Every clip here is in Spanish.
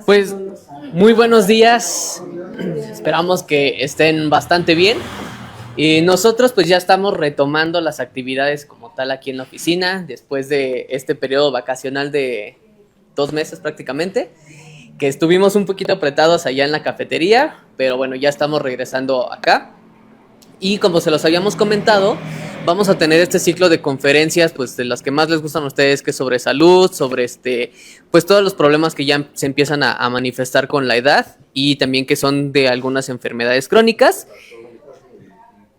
Pues muy buenos días, esperamos que estén bastante bien y nosotros pues ya estamos retomando las actividades como tal aquí en la oficina después de este periodo vacacional de 2 meses prácticamente, que estuvimos un poquito apretados allá en la cafetería, pero bueno, ya estamos regresando acá. Y como se los habíamos comentado, vamos a tener este ciclo de conferencias, pues de las que más les gustan a ustedes, que es sobre salud, sobre pues todos los problemas que ya se empiezan a manifestar con la edad y también que son de algunas enfermedades crónicas.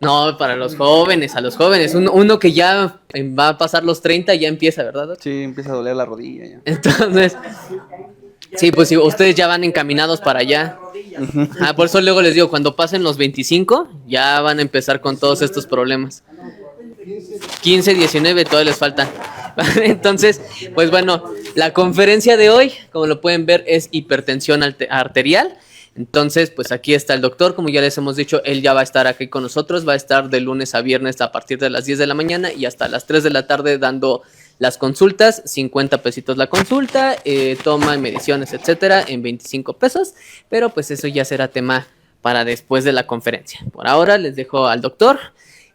No, para los jóvenes, a los jóvenes. Uno que ya va a pasar los 30 ya empieza, ¿verdad? Sí, empieza a doler la rodilla ya. Entonces, sí, pues sí, ustedes ya van encaminados para allá. Por eso luego les digo, cuando pasen los 25, ya van a empezar con todos estos problemas. 15, 19, todavía les faltan. Entonces, pues bueno, la conferencia de hoy, como lo pueden ver, es hipertensión arterial. Entonces, pues aquí está el doctor, como ya les hemos dicho, él ya va a estar aquí con nosotros, va a estar de lunes a viernes a partir de las 10 de la mañana y hasta las 3 de la tarde dando las consultas, 50 pesitos la consulta, toma, mediciones, etcétera, en 25 pesos, pero pues eso ya será tema para después de la conferencia. Por ahora les dejo al doctor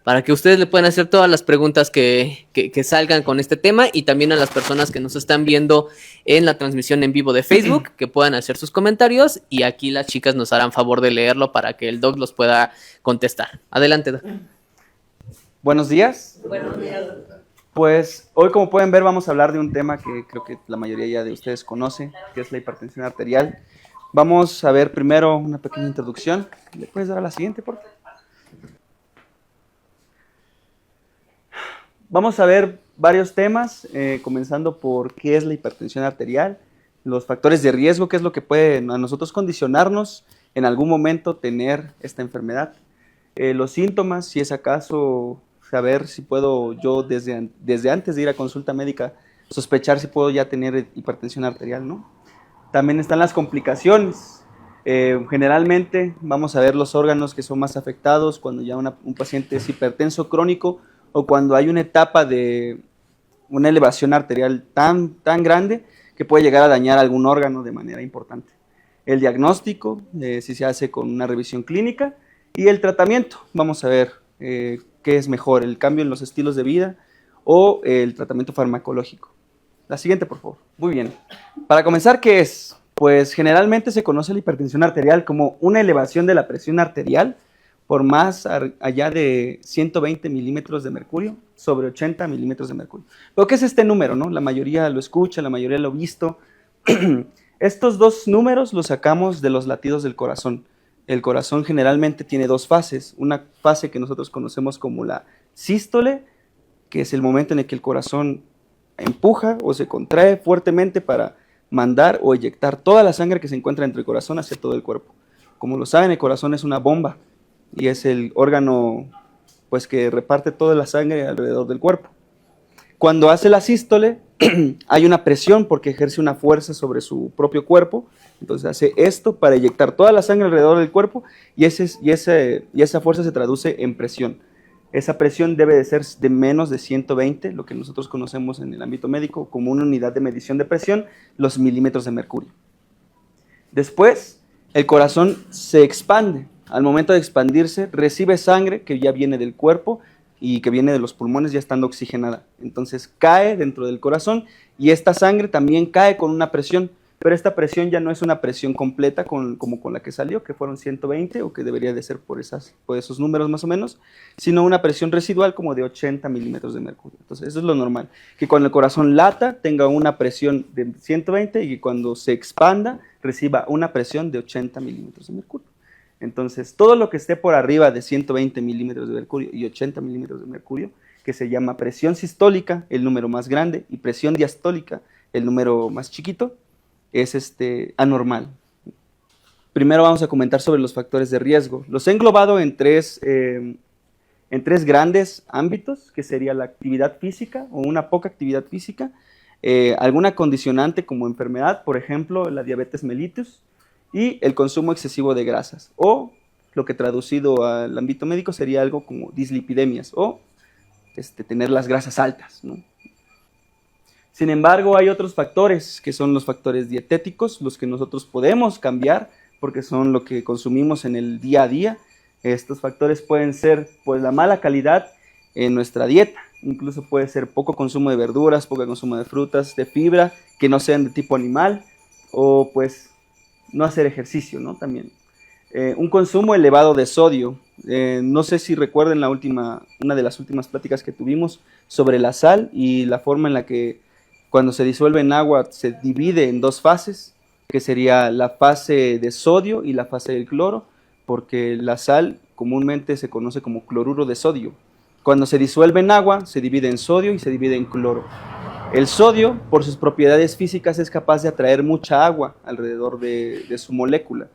para que ustedes le puedan hacer todas las preguntas que salgan con este tema y también a las personas que nos están viendo en la transmisión en vivo de Facebook, que puedan hacer sus comentarios y aquí las chicas nos harán favor de leerlo para que el doc los pueda contestar. Adelante, doc. Buenos días. Buenos días. Pues hoy, como pueden ver, vamos a hablar de un tema que creo que la mayoría ya de ustedes conoce, que es la hipertensión arterial. Vamos a ver primero una pequeña introducción. ¿Le puedes dar a la siguiente, por favor? Vamos a ver varios temas, comenzando por qué es la hipertensión arterial, los factores de riesgo, qué es lo que puede a nosotros condicionarnos en algún momento tener esta enfermedad, los síntomas, si es acaso saber si puedo yo desde antes de ir a consulta médica sospechar si puedo ya tener hipertensión arterial, ¿no? También están las complicaciones. Generalmente vamos a ver los órganos que son más afectados cuando ya un paciente es hipertenso crónico o cuando hay una etapa de una elevación arterial tan grande que puede llegar a dañar algún órgano de manera importante. El diagnóstico, si se hace con una revisión clínica, y el tratamiento. Vamos a ver qué es mejor, el cambio en los estilos de vida o el tratamiento farmacológico. La siguiente, por favor. Muy bien. Para comenzar, ¿qué es? Pues generalmente se conoce la hipertensión arterial como una elevación de la presión arterial por más allá de 120 milímetros de mercurio sobre 80 milímetros de mercurio. ¿Pero qué es este número, no? La mayoría lo escucha, la mayoría lo ha visto. Estos dos números los sacamos de los latidos del corazón. El corazón generalmente tiene dos fases. Una fase que nosotros conocemos como la sístole, que es el momento en el que el corazón empuja o se contrae fuertemente para mandar o eyectar toda la sangre que se encuentra entre el corazón hacia todo el cuerpo. Como lo saben, el corazón es una bomba y es el órgano pues, que reparte toda la sangre alrededor del cuerpo. Cuando hace la sístole, hay una presión porque ejerce una fuerza sobre su propio cuerpo, entonces hace esto para eyectar toda la sangre alrededor del cuerpo y esa fuerza se traduce en presión. Esa presión debe de ser de menos de 120, lo que nosotros conocemos en el ámbito médico como una unidad de medición de presión, los milímetros de mercurio. Después, el corazón se expande. Al momento de expandirse, recibe sangre que ya viene del cuerpo y que viene de los pulmones ya estando oxigenada. Entonces cae dentro del corazón y esta sangre también cae con una presión, pero esta presión ya no es una presión completa como con la que salió, que fueron 120 o que debería de ser por esos números más o menos, sino una presión residual como de 80 milímetros de mercurio. Entonces eso es lo normal, que cuando el corazón lata tenga una presión de 120 y que cuando se expanda reciba una presión de 80 milímetros de mercurio. Entonces, todo lo que esté por arriba de 120 milímetros de mercurio y 80 milímetros de mercurio, que se llama presión sistólica, el número más grande, y presión diastólica, el número más chiquito, es anormal. Primero vamos a comentar sobre los factores de riesgo. Los he englobado en tres grandes ámbitos, que sería la actividad física o una poca actividad física, alguna condicionante como enfermedad, por ejemplo, la diabetes mellitus, y el consumo excesivo de grasas, o lo que traducido al ámbito médico sería algo como dislipidemias, o tener las grasas altas, ¿no? Sin embargo, hay otros factores que son los factores dietéticos, los que nosotros podemos cambiar porque son lo que consumimos en el día a día. Estos factores pueden ser pues la mala calidad en nuestra dieta, incluso puede ser poco consumo de verduras, poco consumo de frutas, de fibra, que no sean de tipo animal, o pues no hacer ejercicio, ¿no? También. Un consumo elevado de sodio. No sé si recuerden una de las últimas pláticas que tuvimos sobre la sal y la forma en la que cuando se disuelve en agua se divide en dos fases, que sería la fase de sodio y la fase del cloro, porque la sal comúnmente se conoce como cloruro de sodio. Cuando se disuelve en agua, se divide en sodio y se divide en cloro. El sodio, por sus propiedades físicas, es capaz de atraer mucha agua alrededor de su molécula.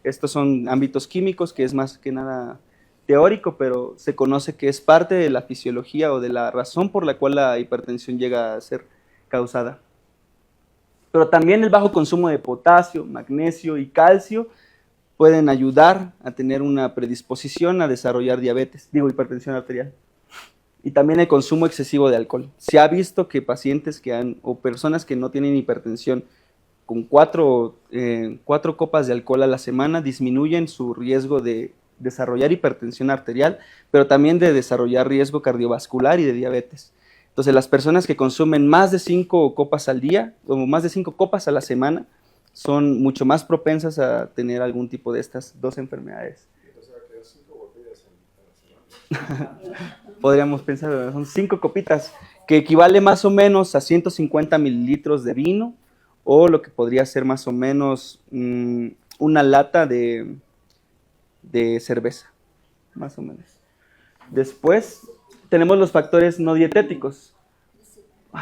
Estos son ámbitos químicos, que es más que nada teórico, pero se conoce que es parte de la fisiología o de la razón por la cual la hipertensión llega a ser causada. Pero también el bajo consumo de potasio, magnesio y calcio pueden ayudar a tener una predisposición a desarrollar hipertensión arterial. Y también el consumo excesivo de alcohol. Se ha visto que pacientes o personas que no tienen hipertensión con 4 copas de alcohol a la semana disminuyen su riesgo de desarrollar hipertensión arterial, pero también de desarrollar riesgo cardiovascular y de diabetes. Entonces, las personas que consumen más de 5 copas al día, o más de 5 copas a la semana, son mucho más propensas a tener algún tipo de estas dos enfermedades. Podríamos pensar, son 5 copitas, que equivale más o menos a 150 mililitros de vino, o lo que podría ser más o menos una lata de cerveza, más o menos. Después tenemos los factores no dietéticos.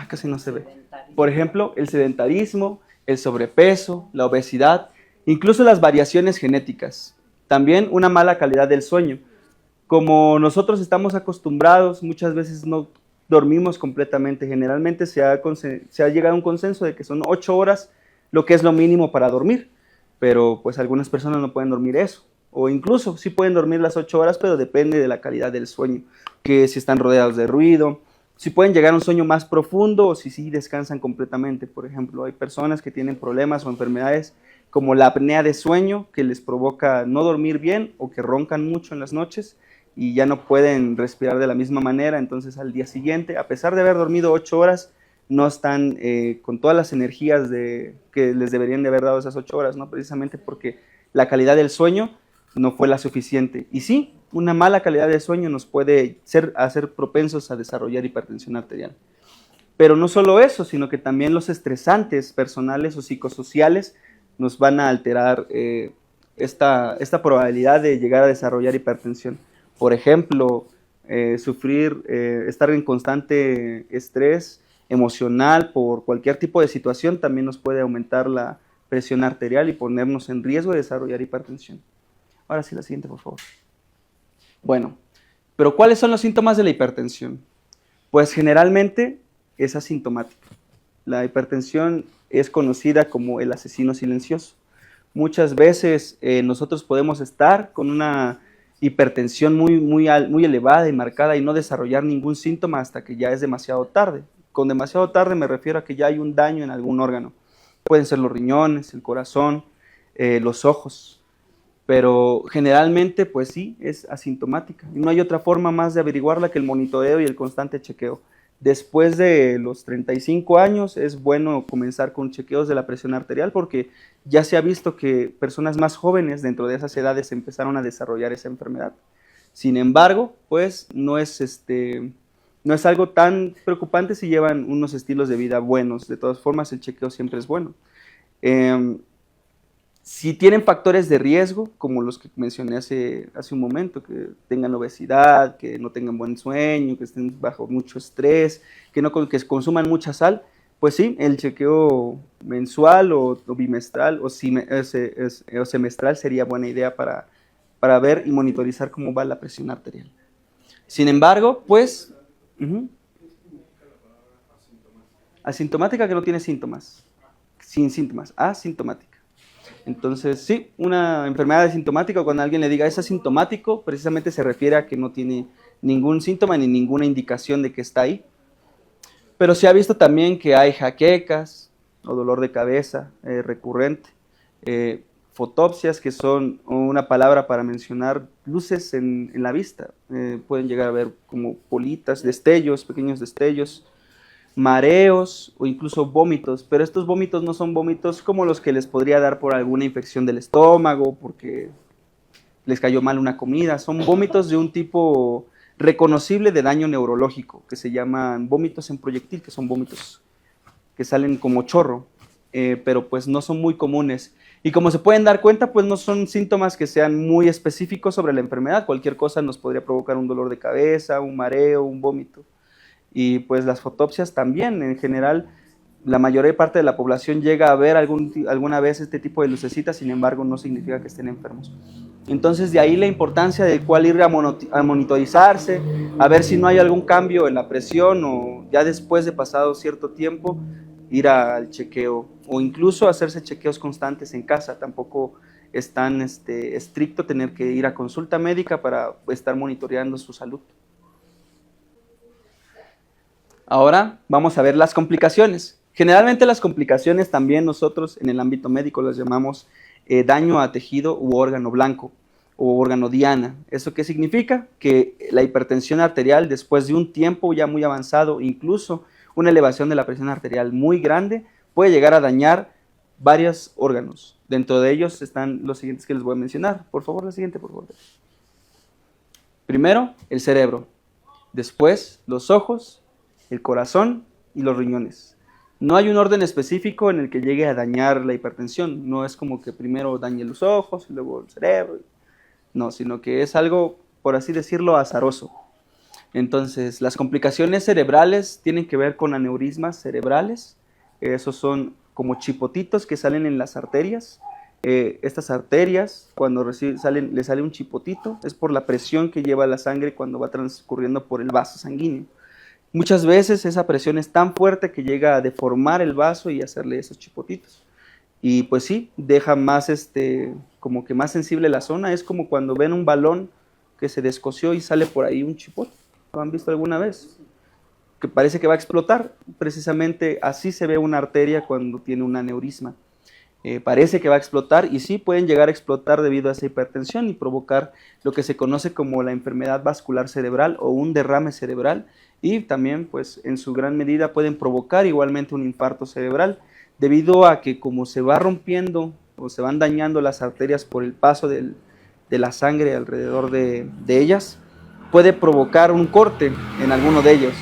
Casi no se ve. Por ejemplo, el sedentarismo, el sobrepeso, la obesidad, incluso las variaciones genéticas. También una mala calidad del sueño. Como nosotros estamos acostumbrados, muchas veces no dormimos completamente. Generalmente se ha llegado a un consenso de que son 8 horas lo que es lo mínimo para dormir, pero pues algunas personas no pueden dormir eso, o incluso sí pueden dormir las 8 horas, pero depende de la calidad del sueño, que si están rodeados de ruido, si pueden llegar a un sueño más profundo o si sí descansan completamente. Por ejemplo, hay personas que tienen problemas o enfermedades como la apnea de sueño, que les provoca no dormir bien o que roncan mucho en las noches y ya no pueden respirar de la misma manera. Entonces al día siguiente, a pesar de haber dormido 8 horas, no están con todas las energías que les deberían de haber dado esas 8 horas, ¿no? Precisamente porque la calidad del sueño no fue la suficiente. Y sí, una mala calidad de sueño nos puede hacer propensos a desarrollar hipertensión arterial. Pero no solo eso, sino que también los estresantes personales o psicosociales nos van a alterar esta probabilidad de llegar a desarrollar hipertensión. Por ejemplo, estar en constante estrés emocional por cualquier tipo de situación también nos puede aumentar la presión arterial y ponernos en riesgo de desarrollar hipertensión. Ahora sí, la siguiente, por favor. Bueno, pero ¿cuáles son los síntomas de la hipertensión? Pues generalmente es asintomática. La hipertensión es conocida como el asesino silencioso. Muchas veces nosotros podemos estar con una hipertensión muy elevada y marcada y no desarrollar ningún síntoma hasta que ya es demasiado tarde. Con demasiado tarde me refiero a que ya hay un daño en algún órgano. Pueden ser los riñones, el corazón, los ojos, pero generalmente pues sí, es asintomática. Y no hay otra forma más de averiguarla que el monitoreo y el constante chequeo. Después de los 35 años es bueno comenzar con chequeos de la presión arterial porque ya se ha visto que personas más jóvenes dentro de esas edades empezaron a desarrollar esa enfermedad. Sin embargo, pues no es algo tan preocupante si llevan unos estilos de vida buenos. De todas formas, el chequeo siempre es bueno. Si tienen factores de riesgo, como los que mencioné hace un momento, que tengan obesidad, que no tengan buen sueño, que estén bajo mucho estrés, que consuman mucha sal, pues sí, el chequeo mensual o bimestral o semestral sería buena idea para ver y monitorizar cómo va la presión arterial. Sin embargo, pues... Asintomática que no tiene síntomas. Sin síntomas, asintomática. Entonces, sí, una enfermedad asintomática, cuando alguien le diga es asintomático, precisamente se refiere a que no tiene ningún síntoma ni ninguna indicación de que está ahí. Pero se ha visto también que hay jaquecas o dolor de cabeza recurrente, fotopsias, que son una palabra para mencionar luces en la vista. Pueden llegar a ver como bolitas, destellos, pequeños destellos, mareos o incluso vómitos, pero estos vómitos no son vómitos como los que les podría dar por alguna infección del estómago, porque les cayó mal una comida. Son vómitos de un tipo reconocible de daño neurológico, que se llaman vómitos en proyectil, que son vómitos que salen como chorro, pero pues no son muy comunes. Y como se pueden dar cuenta, pues no son síntomas que sean muy específicos sobre la enfermedad. Cualquier cosa nos podría provocar un dolor de cabeza, un mareo, un vómito. Y pues las fotopsias también, en general, la mayor parte de la población llega a ver alguna vez este tipo de lucecitas, sin embargo no significa que estén enfermos. Entonces de ahí la importancia del cual ir a monitorizarse, a ver si no hay algún cambio en la presión, o ya después de pasado cierto tiempo ir al chequeo, o incluso hacerse chequeos constantes en casa. Tampoco es tan estricto tener que ir a consulta médica para estar monitoreando su salud. Ahora vamos a ver las complicaciones. Generalmente las complicaciones también nosotros en el ámbito médico las llamamos daño a tejido u órgano blanco o órgano diana. ¿Eso qué significa? Que la hipertensión arterial, después de un tiempo ya muy avanzado, incluso una elevación de la presión arterial muy grande, puede llegar a dañar varios órganos. Dentro de ellos están los siguientes que les voy a mencionar. Por favor, la siguiente, por favor. Primero, el cerebro. Después, los ojos, el corazón y los riñones. No hay un orden específico en el que llegue a dañar la hipertensión. No es como que primero dañe los ojos y luego el cerebro. No, sino que es algo, por así decirlo, azaroso. Entonces, las complicaciones cerebrales tienen que ver con aneurismas cerebrales. Esos son como chipotitos que salen en las arterias. Estas arterias, cuando le sale un chipotito, es por la presión que lleva la sangre cuando va transcurriendo por el vaso sanguíneo. Muchas veces esa presión es tan fuerte que llega a deformar el vaso y hacerle esos chipotitos. Y pues sí, deja más, como que más sensible la zona. Es como cuando ven un balón que se descosió y sale por ahí un chipote. ¿Lo han visto alguna vez? Que parece que va a explotar. Precisamente así se ve una arteria cuando tiene un aneurisma. Parece que va a explotar, y sí, pueden llegar a explotar debido a esa hipertensión y provocar lo que se conoce como la enfermedad vascular cerebral o un derrame cerebral, y también pues en su gran medida pueden provocar igualmente un infarto cerebral, debido a que como se va rompiendo o se van dañando las arterias por el paso de la sangre alrededor de ellas, puede provocar un corte en alguno de ellos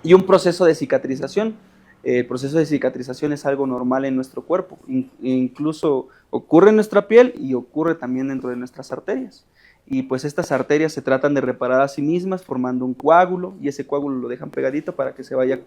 y un proceso de cicatrización. El proceso de cicatrización es algo normal en nuestro cuerpo, incluso ocurre en nuestra piel y ocurre también dentro de nuestras arterias. Y pues estas arterias se tratan de reparar a sí mismas formando un coágulo, y ese coágulo lo dejan pegadito para que se vaya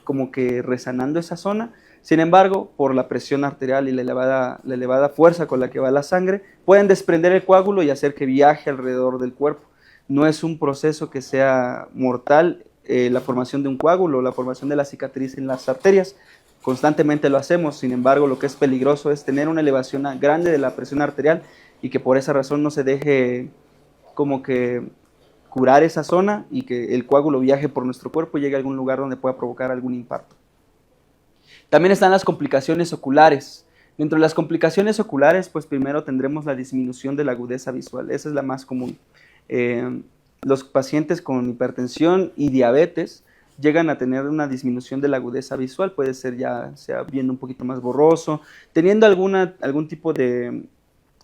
como que resanando esa zona. Sin embargo, por la presión arterial y la elevada fuerza con la que va la sangre, pueden desprender el coágulo y hacer que viaje alrededor del cuerpo. No es un proceso que sea mortal, la formación de un coágulo, la formación de la cicatriz en las arterias. Constantemente lo hacemos. Sin embargo, lo que es peligroso es tener una elevación grande de la presión arterial y que por esa razón no se deje como que curar esa zona y que el coágulo viaje por nuestro cuerpo y llegue a algún lugar donde pueda provocar algún infarto. También están las complicaciones oculares. Dentro de las complicaciones oculares, pues primero tendremos la disminución de la agudeza visual. Esa es la más común. Los pacientes con hipertensión y diabetes llegan a tener una disminución de la agudeza visual. Puede ser ya sea viendo un poquito más borroso, teniendo algún tipo de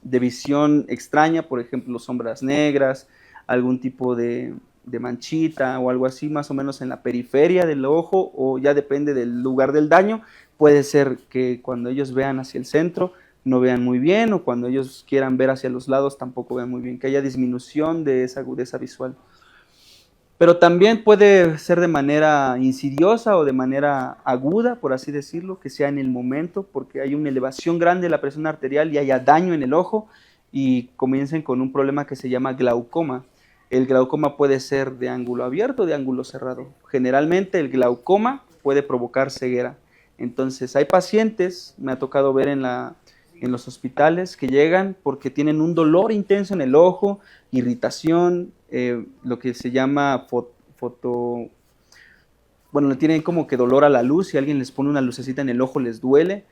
visión extraña, por ejemplo, sombras negras, algún tipo de manchita o algo así, más o menos en la periferia del ojo, o ya depende del lugar del daño. Puede ser que cuando ellos vean hacia el centro no vean muy bien, o cuando ellos quieran ver hacia los lados tampoco vean muy bien, que haya disminución de esa agudeza visual. Pero también puede ser de manera insidiosa o de manera aguda, por así decirlo, que sea en el momento, porque hay una elevación grande de la presión arterial y haya daño en el ojo y comiencen con un problema que se llama glaucoma. El glaucoma puede ser de ángulo abierto o de ángulo cerrado. Generalmente el glaucoma puede provocar ceguera. Entonces hay pacientes, me ha tocado ver en los hospitales, que llegan porque tienen un dolor intenso en el ojo, irritación, lo que se llama bueno, le tienen como que dolor a la luz, si alguien les pone una lucecita en el ojo les duele.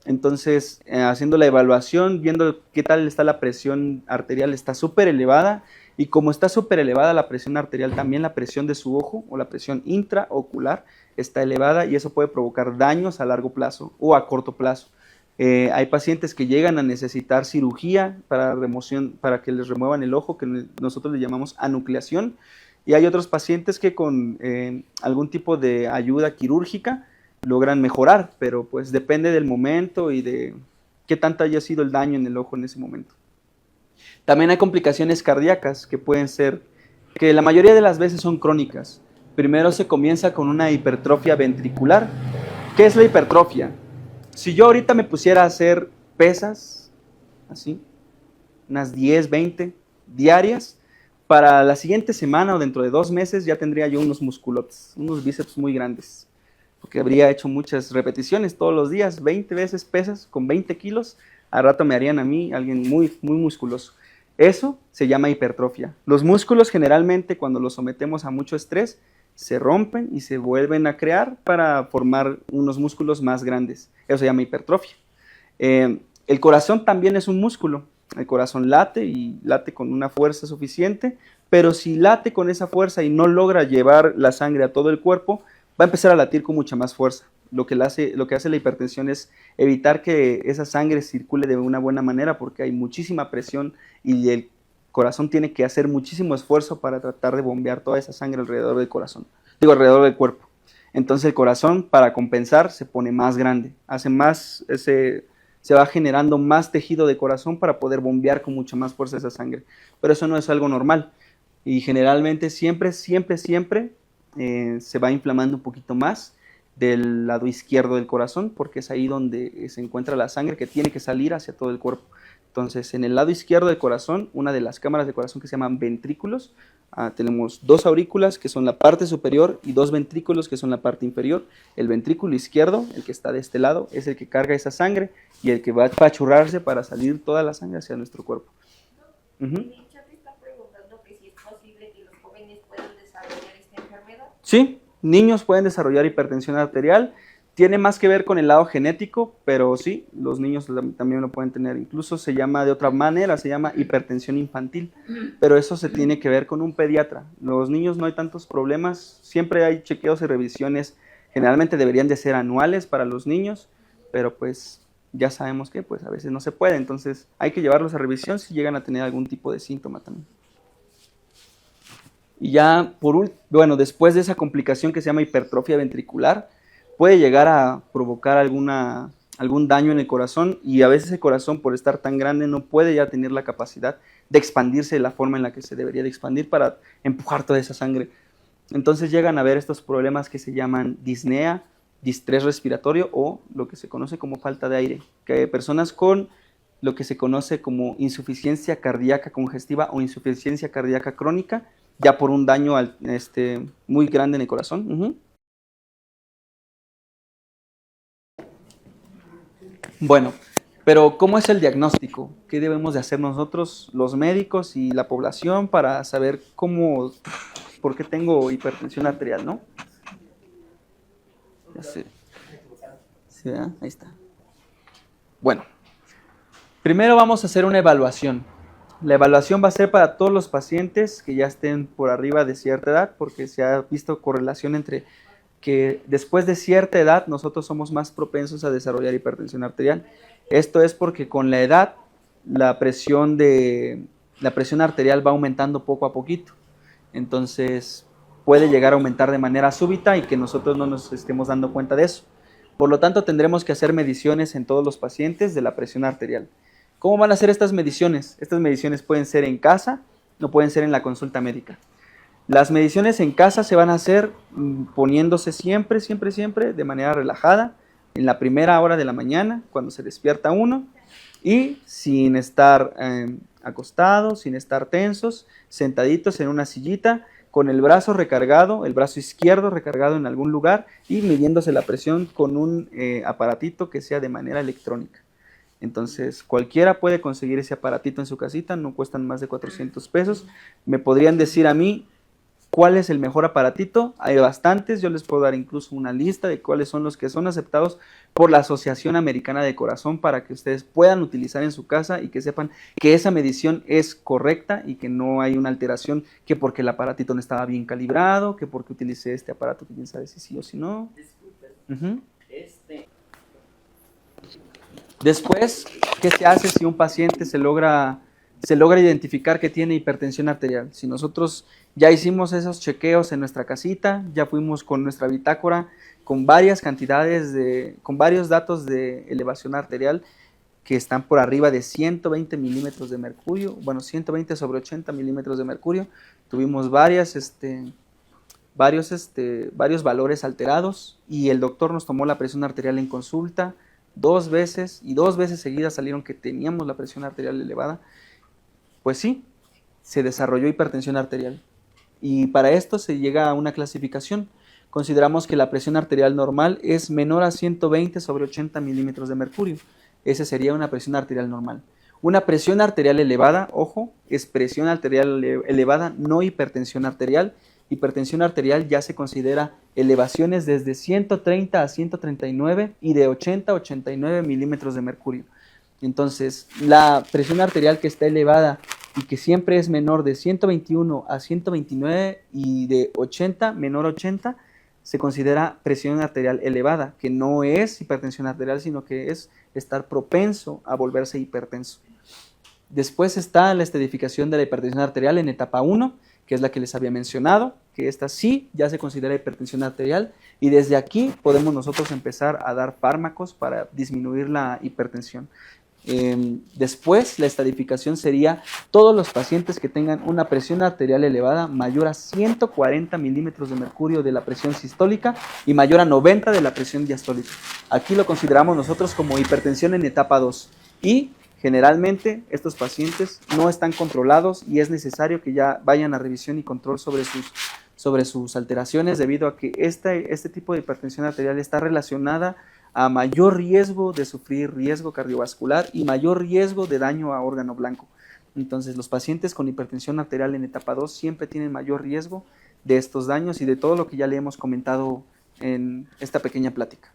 Entonces, haciendo la evaluación, viendo qué tal está la presión arterial, está súper elevada, y como está súper elevada la presión arterial, también la presión de su ojo o la presión intraocular está elevada, y eso puede provocar daños a largo plazo o a corto plazo. Hay pacientes que llegan a necesitar cirugía para remoción, para que les remuevan el ojo, que nosotros le llamamos anucleación, y hay otros pacientes que con algún tipo de ayuda quirúrgica logran mejorar, pero pues depende del momento y de qué tanto haya sido el daño en el ojo en ese momento. También hay complicaciones cardíacas que pueden ser, que la mayoría de las veces son crónicas. Primero se comienza con una hipertrofia ventricular. ¿Qué es la hipertrofia? Si yo ahorita me pusiera a hacer pesas, así, unas 10, 20 diarias, para la siguiente semana o dentro de 2 meses ya tendría yo unos musculotes, unos bíceps muy grandes, porque habría hecho muchas repeticiones todos los días, 20 veces pesas con 20 kilos, al rato me harían a mí alguien muy, muy musculoso. Eso se llama hipertrofia. Los músculos generalmente cuando los sometemos a mucho estrés se rompen y se vuelven a crear para formar unos músculos más grandes. Eso se llama hipertrofia. El corazón también es un músculo. El corazón late y late con una fuerza suficiente, pero si late con esa fuerza y no logra llevar la sangre a todo el cuerpo, va a empezar a latir con mucha más fuerza. Lo que hace la hipertensión es evitar que esa sangre circule de una buena manera, porque hay muchísima presión y el corazón tiene que hacer muchísimo esfuerzo para tratar de bombear toda esa sangre alrededor del corazón, alrededor del cuerpo. Entonces el corazón, para compensar, se pone más grande, se va generando más tejido de corazón para poder bombear con mucha más fuerza esa sangre. Pero eso no es algo normal, y generalmente siempre se va inflamando un poquito más del lado izquierdo del corazón, porque es ahí donde se encuentra la sangre que tiene que salir hacia todo el cuerpo. Entonces, en el lado izquierdo del corazón, una de las cámaras de corazón que se llaman ventrículos, tenemos 2 aurículas que son la parte superior y 2 ventrículos que son la parte inferior. El ventrículo izquierdo, el que está de este lado, es el que carga esa sangre y el que va a apachurrarse para salir toda la sangre hacia nuestro cuerpo. El chat está preguntando que si es posible que los jóvenes puedan desarrollar esta enfermedad. Sí, niños pueden desarrollar hipertensión arterial. Tiene más que ver con el lado genético, pero sí, los niños también lo pueden tener. Incluso se llama de otra manera, se llama hipertensión infantil, pero eso se tiene que ver con un pediatra. Los niños no hay tantos problemas, siempre hay chequeos y revisiones, generalmente deberían de ser anuales para los niños, pero pues ya sabemos que pues a veces no se puede, entonces hay que llevarlos a revisión si llegan a tener algún tipo de síntoma también. Y ya, después de esa complicación que se llama hipertrofia ventricular, puede llegar a provocar algún daño en el corazón, y a veces el corazón, por estar tan grande, no puede ya tener la capacidad de expandirse de la forma en la que se debería de expandir para empujar toda esa sangre. Entonces llegan a haber estos problemas que se llaman disnea, distrés respiratorio, o lo que se conoce como falta de aire, que personas con lo que se conoce como insuficiencia cardíaca congestiva o insuficiencia cardíaca crónica, ya por un daño muy grande en el corazón. Bueno, pero ¿cómo es el diagnóstico? ¿Qué debemos de hacer nosotros, los médicos y la población, para saber por qué tengo hipertensión arterial, ¿no? Ya sé. ¿Sí, verdad? Ahí está. Bueno, primero vamos a hacer una evaluación. La evaluación va a ser para todos los pacientes que ya estén por arriba de cierta edad, porque se ha visto correlación entre que después de cierta edad nosotros somos más propensos a desarrollar hipertensión arterial. Esto es porque con la edad la presión arterial va aumentando poco a poquito. Entonces puede llegar a aumentar de manera súbita y que nosotros no nos estemos dando cuenta de eso. Por lo tanto, tendremos que hacer mediciones en todos los pacientes de la presión arterial. ¿Cómo van a ser estas mediciones? Estas mediciones pueden ser en casa o pueden ser en la consulta médica. Las mediciones en casa se van a hacer poniéndose siempre de manera relajada, en la primera hora de la mañana, cuando se despierta uno, y sin estar acostados, sin estar tensos, sentaditos en una sillita, con el brazo recargado, el brazo izquierdo recargado en algún lugar, y midiéndose la presión con un aparatito que sea de manera electrónica. Entonces, cualquiera puede conseguir ese aparatito en su casita, no cuestan más de 400 pesos. Me podrían decir a mí, ¿Cuál es el mejor aparatito? Hay bastantes, yo les puedo dar incluso una lista de cuáles son los que son aceptados por la Asociación Americana de Corazón para que ustedes puedan utilizar en su casa y que sepan que esa medición es correcta y que no hay una alteración, que porque el aparatito no estaba bien calibrado, que porque utilicé este aparato que quién sabe si sí o si no. Disculpe. Después, ¿qué se hace si un paciente se logra identificar que tiene hipertensión arterial? Si nosotros ya hicimos esos chequeos en nuestra casita, ya fuimos con nuestra bitácora con varias con varios datos de elevación arterial que están por arriba de 120 milímetros de mercurio, bueno, 120 sobre 80 milímetros de mercurio, tuvimos varios valores alterados y el doctor nos tomó la presión arterial en consulta 2 veces y 2 veces seguidas salieron que teníamos la presión arterial elevada. Pues sí, se desarrolló hipertensión arterial. Y para esto se llega a una clasificación. Consideramos que la presión arterial normal es menor a 120 sobre 80 milímetros de mercurio. Esa sería una presión arterial normal. Una presión arterial elevada, ojo, es presión arterial elevada, no hipertensión arterial. Hipertensión arterial ya se considera elevaciones desde 130 a 139 y de 80 a 89 milímetros de mercurio. Entonces, la presión arterial que está elevada y que siempre es menor de 121 a 129 y de 80, menor a 80, se considera presión arterial elevada, que no es hipertensión arterial, sino que es estar propenso a volverse hipertenso. Después está la estadificación de la hipertensión arterial en etapa 1, que es la que les había mencionado, que esta sí ya se considera hipertensión arterial, y desde aquí podemos nosotros empezar a dar fármacos para disminuir la hipertensión. Después, la estadificación sería todos los pacientes que tengan una presión arterial elevada mayor a 140 milímetros de mercurio de la presión sistólica y mayor a 90 de la presión diastólica. Aquí lo consideramos nosotros como hipertensión en etapa 2 y generalmente estos pacientes no están controlados y es necesario que ya vayan a revisión y control sobre sus alteraciones debido a que este tipo de hipertensión arterial está relacionada a mayor riesgo de sufrir riesgo cardiovascular y mayor riesgo de daño a órgano blanco. Entonces, los pacientes con hipertensión arterial en etapa 2 siempre tienen mayor riesgo de estos daños y de todo lo que ya le hemos comentado en esta pequeña plática.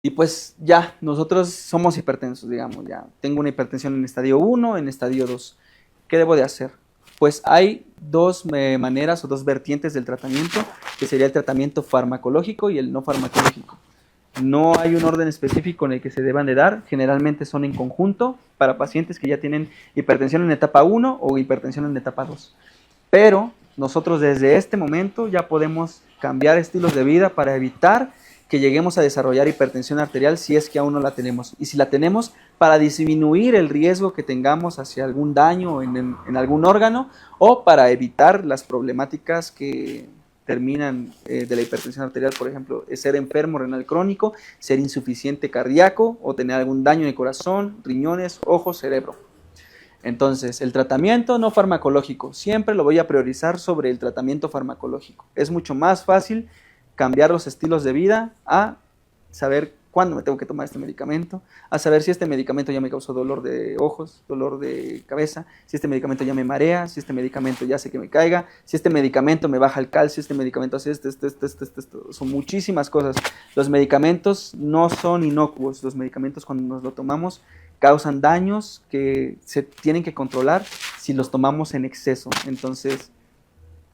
Y pues ya, nosotros somos hipertensos, digamos, ya tengo una hipertensión en estadio 1, en estadio 2. ¿Qué debo de hacer? Pues hay dos maneras o dos vertientes del tratamiento, que sería el tratamiento farmacológico y el no farmacológico. No hay un orden específico en el que se deban de dar, generalmente son en conjunto para pacientes que ya tienen hipertensión en etapa 1 o hipertensión en etapa 2. Pero nosotros desde este momento ya podemos cambiar estilos de vida para evitar que lleguemos a desarrollar hipertensión arterial si es que aún no la tenemos. Y si la tenemos, para disminuir el riesgo que tengamos hacia algún daño en algún órgano o para evitar las problemáticas que terminan de la hipertensión arterial, por ejemplo, ser enfermo renal crónico, ser insuficiente cardíaco o tener algún daño en el corazón, riñones, ojos, cerebro. Entonces, el tratamiento no farmacológico, siempre lo voy a priorizar sobre el tratamiento farmacológico. Es mucho más fácil cambiar los estilos de vida a saber cuándo me tengo que tomar este medicamento, a saber si este medicamento ya me causó dolor de ojos, dolor de cabeza, si este medicamento ya me marea, si este medicamento ya hace que me caiga, si este medicamento me baja el calcio, este medicamento hace esto. Son muchísimas cosas. Los medicamentos no son inocuos, los medicamentos cuando nos los tomamos causan daños que se tienen que controlar si los tomamos en exceso. Entonces,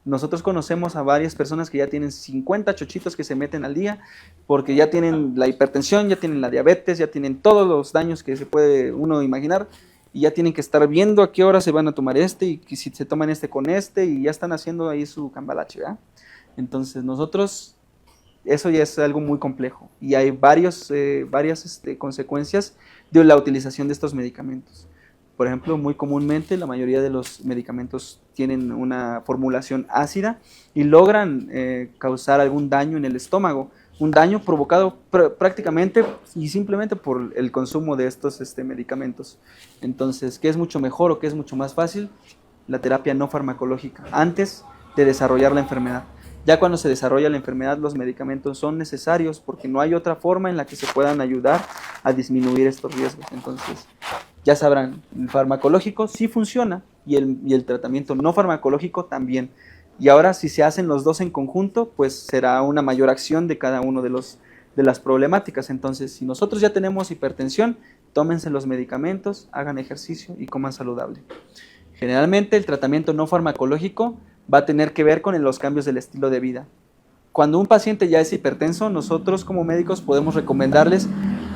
nosotros conocemos a varias personas que ya tienen 50 chochitos que se meten al día porque ya tienen la hipertensión, ya tienen la diabetes, ya tienen todos los daños que se puede uno imaginar y ya tienen que estar viendo a qué hora se van a tomar y si se toman con y ya están haciendo ahí su cambalache, ¿verdad? Entonces nosotros, eso ya es algo muy complejo y hay varias consecuencias de la utilización de estos medicamentos. Por ejemplo, muy comúnmente la mayoría de los medicamentos tienen una formulación ácida y logran causar algún daño en el estómago, un daño provocado prácticamente y simplemente por el consumo de estos medicamentos. Entonces, ¿qué es mucho mejor o qué es mucho más fácil? La terapia no farmacológica, antes de desarrollar la enfermedad. Ya cuando se desarrolla la enfermedad, los medicamentos son necesarios porque no hay otra forma en la que se puedan ayudar a disminuir estos riesgos. Entonces, Ya sabrán, el farmacológico sí funciona y el tratamiento no farmacológico también. Y ahora si se hacen los dos en conjunto, pues será una mayor acción de cada uno de las problemáticas. Entonces, si nosotros ya tenemos hipertensión, tómense los medicamentos, hagan ejercicio y coman saludable. Generalmente el tratamiento no farmacológico va a tener que ver con los cambios del estilo de vida. Cuando un paciente ya es hipertenso, nosotros como médicos podemos recomendarles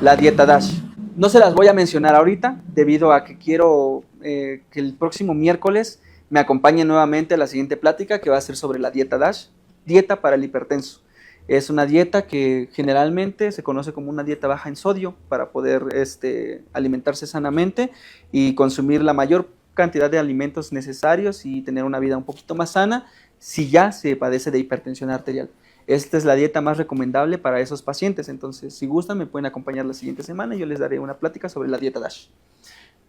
la dieta DASH. No se las voy a mencionar ahorita, debido a que quiero que el próximo miércoles me acompañen nuevamente a la siguiente plática, que va a ser sobre la dieta DASH, dieta para el hipertenso. Es una dieta que generalmente se conoce como una dieta baja en sodio para poder alimentarse sanamente y consumir la mayor cantidad de alimentos necesarios y tener una vida un poquito más sana si ya se padece de hipertensión arterial. Esta es la dieta más recomendable para esos pacientes, entonces si gustan me pueden acompañar la siguiente semana y yo les daré una plática sobre la dieta DASH.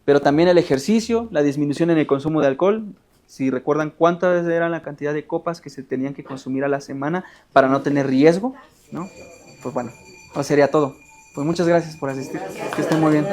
Pero también el ejercicio, la disminución en el consumo de alcohol. Si recuerdan cuántas era la cantidad de copas que se tenían que consumir a la semana para no tener riesgo, ¿no? Pues bueno, eso sería todo. Pues muchas gracias por asistir. Que estén muy bien.